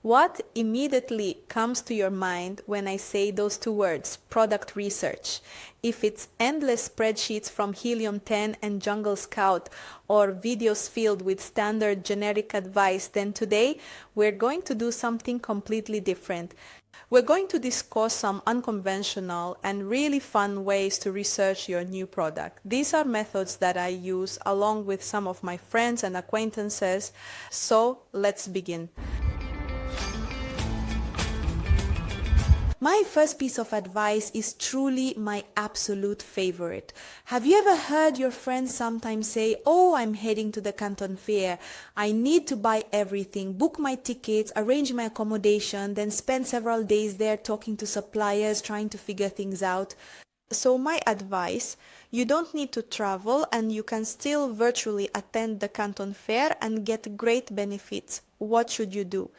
What immediately comes to your mind when I say those two words, product research? If it's endless spreadsheets from Helium 10 and Jungle Scout or videos filled with standard generic advice, then today we're going to do something completely different. We're going to discuss some unconventional and really fun ways to research your new product. These are methods that I use along with some of my friends and acquaintances. So let's begin. My first piece of advice is truly my absolute favorite. Have you ever heard your friends sometimes say, "Oh, I'm heading to the Canton Fair. I need to buy everything, book my tickets, arrange my accommodation, then spend several days there talking to suppliers, trying to figure things out." So my advice, you don't need to travel and you can still virtually attend the Canton Fair and get great benefits. What should you do?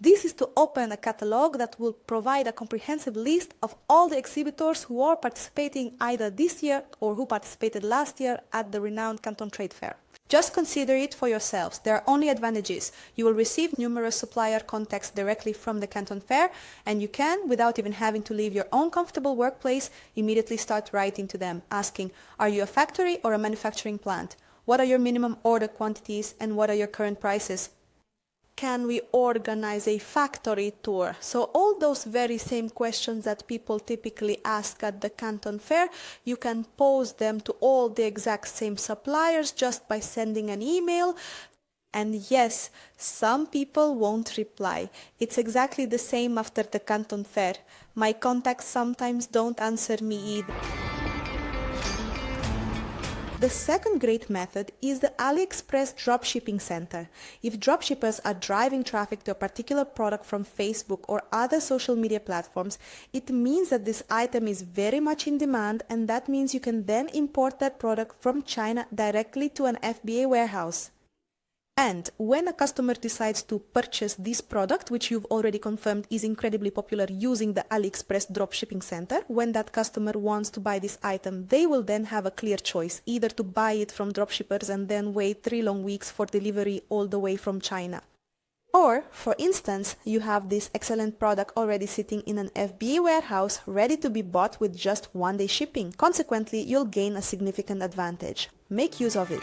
This is to open a catalog that will provide a comprehensive list of all the exhibitors who are participating either this year or who participated last year at the renowned Canton Trade Fair. Just consider it for yourselves. There are only advantages. You will receive numerous supplier contacts directly from the Canton Fair, and you can, without even having to leave your own comfortable workplace, immediately start writing to them, asking, are you a factory or a manufacturing plant? What are your minimum order quantities and what are your current prices? Can we organize a factory tour? So all those very same questions that people typically ask at the Canton Fair, you can pose them to all the exact same suppliers just by sending an email. And yes, some people won't reply. It's exactly the same after the Canton Fair. My contacts sometimes don't answer me either. The second great method is the AliExpress Dropshipping Center. If dropshippers are driving traffic to a particular product from Facebook or other social media platforms, it means that this item is very much in demand, and that means you can then import that product from China directly to an FBA warehouse. And when a customer decides to purchase this product, which you've already confirmed is incredibly popular using the AliExpress Dropshipping Center, when that customer wants to buy this item, they will then have a clear choice, either to buy it from dropshippers and then wait 3 long weeks for delivery all the way from China. Or, for instance, you have this excellent product already sitting in an FBA warehouse ready to be bought with just 1-day shipping. Consequently, you'll gain a significant advantage. Make use of it.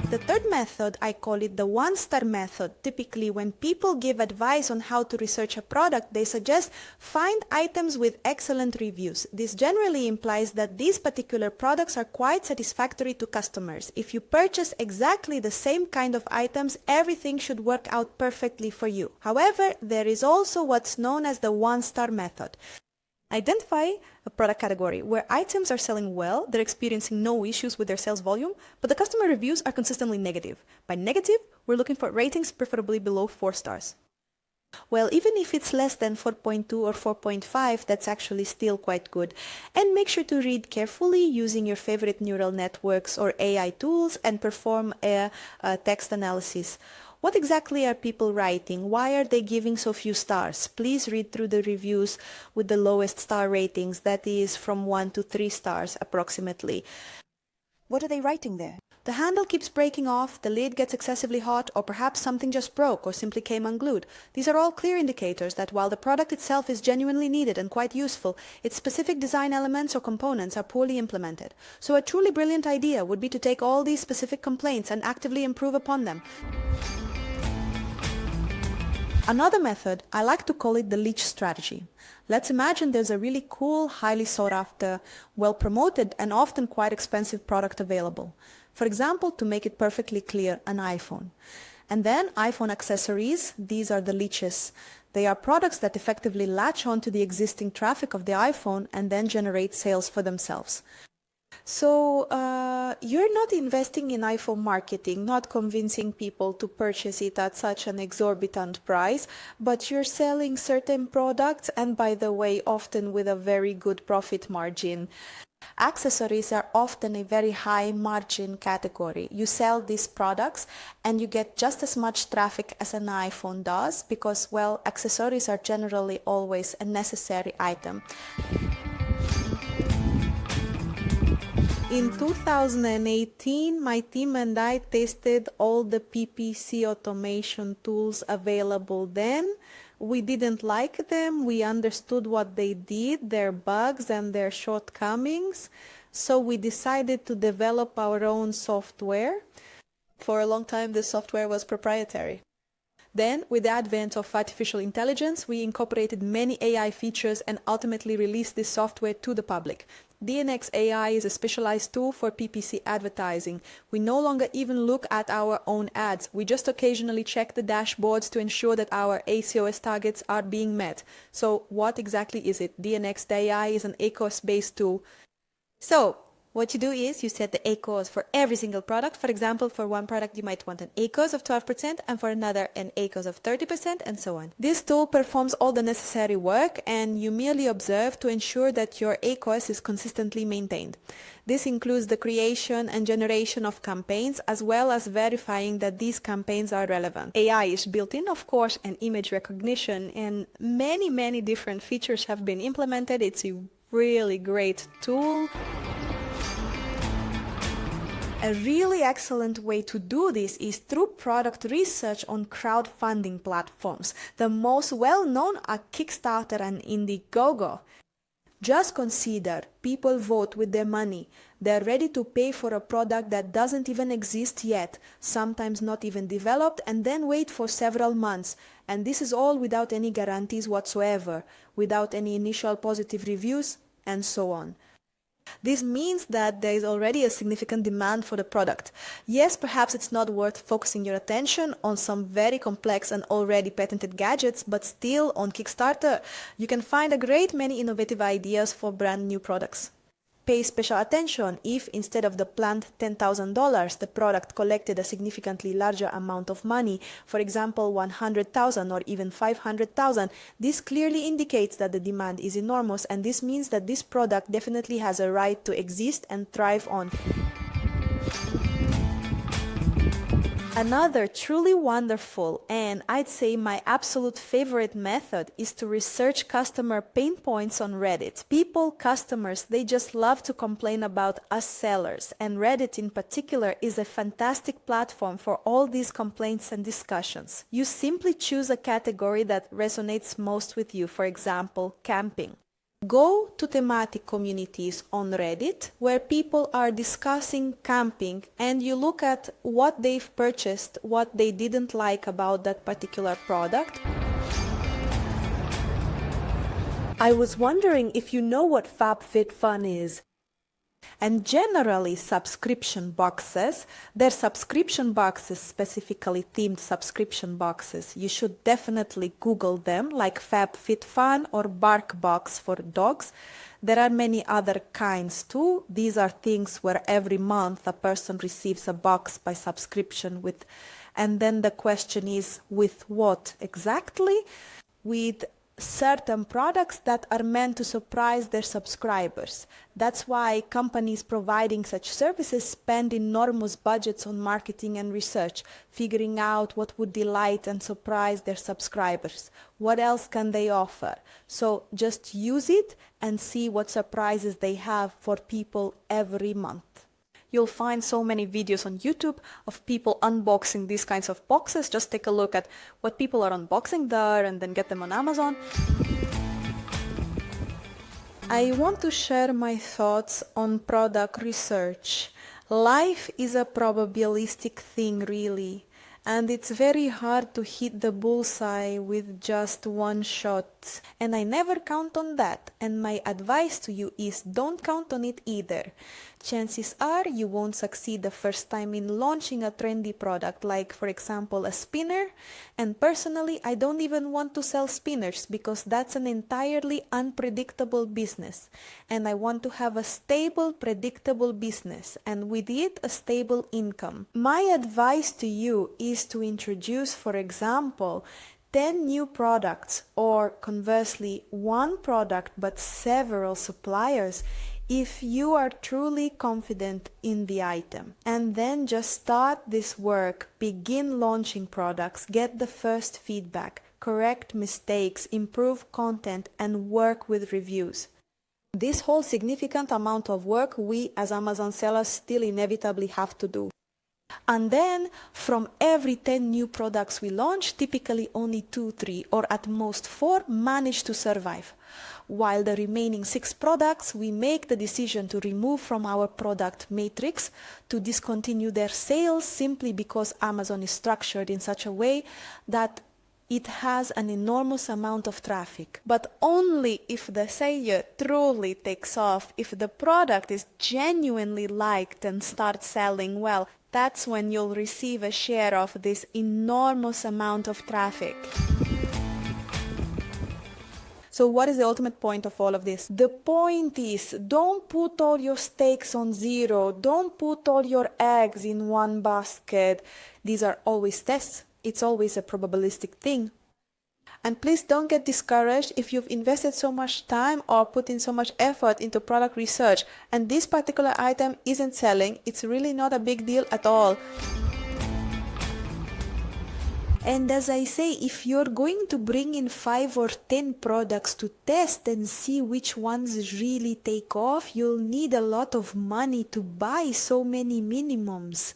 The third method, I call it the one-star method. Typically, when people give advice on how to research a product, they suggest find items with excellent reviews. This generally implies that these particular products are quite satisfactory to customers. If you purchase exactly the same kind of items, everything should work out perfectly for you. However, there is also what's known as the one-star method. Identify a product category where items are selling well, they're experiencing no issues with their sales volume, but the customer reviews are consistently negative. By negative, we're looking for ratings preferably below 4 stars. Well, even if it's less than 4.2 or 4.5, that's actually still quite good. And make sure to read carefully using your favorite neural networks or AI tools and perform a text analysis. What exactly are people writing? Why are they giving so few stars? Please read through the reviews with the lowest star ratings, that is from 1 to 3 stars approximately. What are they writing there? The handle keeps breaking off, the lid gets excessively hot, or perhaps something just broke or simply came unglued. These are all clear indicators that while the product itself is genuinely needed and quite useful, its specific design elements or components are poorly implemented. So a truly brilliant idea would be to take all these specific complaints and actively improve upon them. Another method, I like to call it the Leech Strategy. Let's imagine there's a really cool, highly sought after, well-promoted and often quite expensive product available. For example, to make it perfectly clear, an iPhone. And then iPhone accessories, these are the leeches. They are products that effectively latch onto the existing traffic of the iPhone and then generate sales for themselves. So you're not investing in iPhone marketing, not convincing people to purchase it at such an exorbitant price, but you're selling certain products, and by the way, often with a very good profit margin. Accessories are often a very high margin category. You sell these products and you get just as much traffic as an iPhone does because, well, accessories are generally always a necessary item. In 2018, my team and I tested all the PPC automation tools available then. We didn't like them. We understood what they did, their bugs and their shortcomings. So we decided to develop our own software. For a long time, the software was proprietary. Then, with the advent of artificial intelligence, we incorporated many AI features and ultimately released this software to the public. DaniksAI is a specialized tool for PPC advertising. We no longer even look at our own ads. We just occasionally check the dashboards to ensure that our ACOS targets are being met. So what exactly is it? DaniksAI is an ACOS-based tool. So what you do is you set the ACOS for every single product. For example, for one product you might want an ACOS of 12% and for another an ACOS of 30% and so on. This tool performs all the necessary work and you merely observe to ensure that your ACOS is consistently maintained. This includes the creation and generation of campaigns as well as verifying that these campaigns are relevant. AI is built in, of course, and image recognition, and many different features have been implemented. It's a really great tool. A really excellent way to do this is through product research on crowdfunding platforms. The most well-known are Kickstarter and Indiegogo. Just consider, people vote with their money. They're ready to pay for a product that doesn't even exist yet, sometimes not even developed, and then wait for several months. And this is all without any guarantees whatsoever, without any initial positive reviews, and so on. This means that there is already a significant demand for the product. Yes, perhaps it's not worth focusing your attention on some very complex and already patented gadgets, but still on Kickstarter, you can find a great many innovative ideas for brand new products. Pay special attention if instead of the planned $10,000, the product collected a significantly larger amount of money, for example, $100,000 or even $500,000. This clearly indicates that the demand is enormous, and this means that this product definitely has a right to exist and thrive on. Another truly wonderful and I'd say my absolute favorite method is to research customer pain points on Reddit. People, customers, they just love to complain about us sellers, and Reddit in particular is a fantastic platform for all these complaints and discussions. You simply choose a category that resonates most with you, for example, camping. Go to thematic communities on Reddit where people are discussing camping and you look at what they've purchased, what they didn't like about that particular product. I was wondering if you know what FabFitFun is. And generally subscription boxes, they're subscription boxes, specifically themed subscription boxes. You should definitely Google them, like FabFitFun or BarkBox for dogs. There are many other kinds too. These are things where every month a person receives a box by subscription with, and then the question is, with what exactly? With certain products that are meant to surprise their subscribers. That's why companies providing such services spend enormous budgets on marketing and research, figuring out what would delight and surprise their subscribers. What else can they offer? So just use it and see what surprises they have for people every month. You'll find so many videos on YouTube of people unboxing these kinds of boxes. Just take a look at what people are unboxing there and then get them on Amazon. I want to share my thoughts on product research. Life is a probabilistic thing, really, and it's very hard to hit the bullseye with just one shot. And I never count on that, and my advice to you is don't count on it either. Chances are you won't succeed the first time in launching a trendy product, like for example a spinner. And personally, I don't even want to sell spinners because that's an entirely unpredictable business. And I want to have a stable, predictable business, and with it a stable income. My advice to you is to introduce, for example, 10 new products, or conversely, one product but several suppliers, if you are truly confident in the item. And then just start this work, begin launching products, get the first feedback, correct mistakes, improve content, and work with reviews. This whole significant amount of work we as Amazon sellers still inevitably have to do. And then from every 10 new products we launch, typically only 2, 3, or at most 4 manage to survive. While the remaining 6 products, we make the decision to remove from our product matrix, to discontinue their sales simply because Amazon is structured in such a way that it has an enormous amount of traffic. But only if the sale truly takes off, if the product is genuinely liked and starts selling well, that's when you'll receive a share of this enormous amount of traffic. So what is the ultimate point of all of this? The point is, don't put all your stakes on zero. Don't put all your eggs in one basket. These are always tests. It's always a probabilistic thing. And please don't get discouraged if you've invested so much time or put in so much effort into product research and this particular item isn't selling. It's really not a big deal at all. And as I say, if you're going to bring in 5 or 10 products to test and see which ones really take off, you'll need a lot of money to buy so many minimums.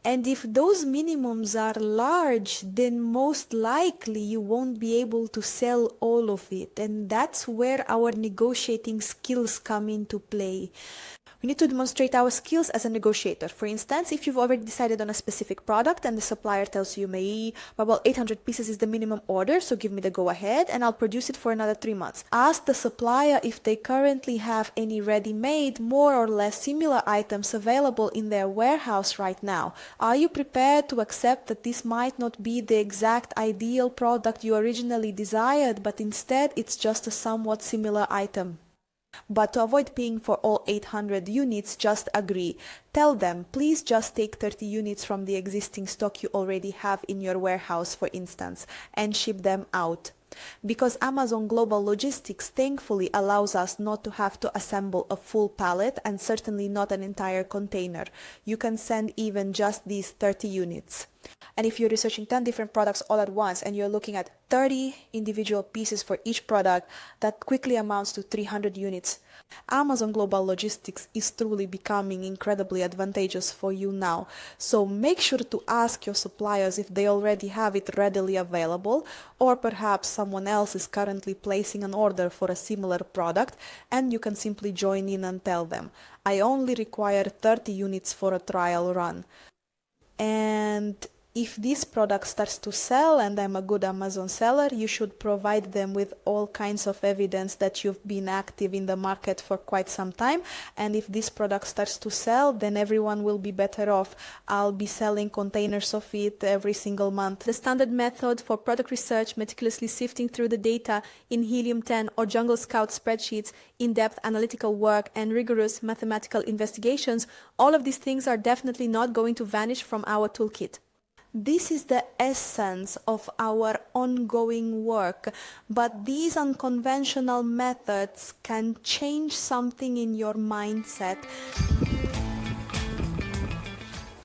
And if those minimums are large, then most likely you won't be able to sell all of it. And that's where our negotiating skills come into play. We need to demonstrate our skills as a negotiator. For instance, if you've already decided on a specific product and the supplier tells you, well, 800 pieces is the minimum order, so give me the go ahead and I'll produce it for another 3 months. Ask the supplier if they currently have any ready-made, more or less similar items available in their warehouse right now. Are you prepared to accept that this might not be the exact ideal product you originally desired, but instead it's just a somewhat similar item? But to avoid paying for all 800 units, just agree. Tell them, please just take 30 units from the existing stock you already have in your warehouse, for instance, and ship them out. Because Amazon Global Logistics thankfully allows us not to have to assemble a full pallet and certainly not an entire container. You can send even just these 30 units. And if you're researching 10 different products all at once and you're looking at 30 individual pieces for each product, that quickly amounts to 300 units. Amazon Global Logistics is truly becoming incredibly advantageous for you now. So make sure to ask your suppliers if they already have it readily available, or perhaps someone else is currently placing an order for a similar product and you can simply join in and tell them, I only require 30 units for a trial run. And if this product starts to sell and I'm a good Amazon seller, you should provide them with all kinds of evidence that you've been active in the market for quite some time. And if this product starts to sell, then everyone will be better off. I'll be selling containers of it every single month. The standard method for product research, meticulously sifting through the data in Helium 10 or Jungle Scout spreadsheets, in-depth analytical work and rigorous mathematical investigations, all of these things are definitely not going to vanish from our toolkit. This is the essence of our ongoing work, but these unconventional methods can change something in your mindset.